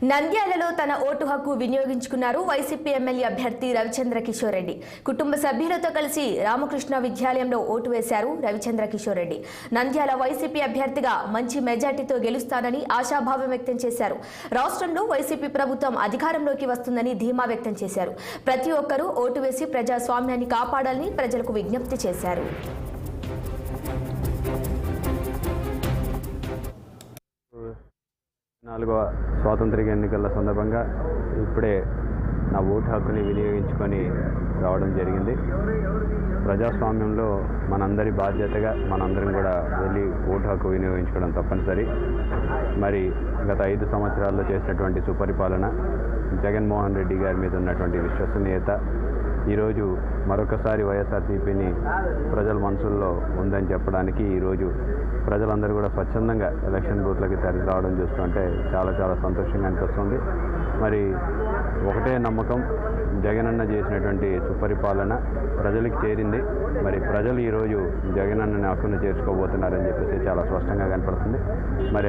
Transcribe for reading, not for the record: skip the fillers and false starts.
నంద్యాలలో తన ఓటు హక్కు వినియోగించుకున్నారు వైసీపీ ఎమ్మెల్యే అభ్యర్థి రవిచంద్ర కిషోర్ రెడ్డి. కుటుంబ సభ్యులతో కలిసి రామకృష్ణ విద్యాలయంలో ఓటు వేశారు రవిచంద్ర కిషోర్ రెడ్డి. నంద్యాల వైసీపీ అభ్యర్థిగా మంచి మెజార్టీతో గెలుస్తానని ఆశాభావం వ్యక్తం చేశారు. రాష్ట్రంలో వైసీపీ ప్రభుత్వం అధికారంలోకి వస్తుందని ధీమా వ్యక్తం చేశారు. ప్రతి ఒక్కరూ ఓటు వేసి ప్రజాస్వామ్యాన్ని కాపాడాలని ప్రజలకు విజ్ఞప్తి చేశారు. నాలుగవ స్వాతంత్ర ఎన్నికల సందర్భంగా ఇప్పుడే నా ఓటు హక్కుని వినియోగించుకొని రావడం జరిగింది. ప్రజాస్వామ్యంలో మనందరి బాధ్యతగా మనందరం కూడా వెళ్ళి ఓటు హక్కు వినియోగించుకోవడం తప్పనిసరి. మరి గత 5 సంవత్సరాల్లో చేసినటువంటి సుపరిపాలన, జగన్మోహన్ రెడ్డి గారి మీద ఉన్నటువంటి విశ్వసనీయత ఈరోజు మరొకసారి వైఎస్ఆర్సీపీని ప్రజల మనసుల్లో ఉందని చెప్పడానికి ఈరోజు ప్రజలందరూ కూడా స్వచ్ఛందంగా ఎలక్షన్ బూత్లకి తరలి రావడం చూస్తుంటే చాలా చాలా సంతోషంగా అనిపిస్తుంది. మరి ఒకటే నమ్మకం, జగనన్న చేసినటువంటి సుపరిపాలన ప్రజలకు చేరింది. మరి ప్రజలు ఈరోజు జగనన్నని హక్కును చేర్చుకోబోతున్నారని చెప్పేసి చాలా స్పష్టంగా కనపడుతుంది. మరి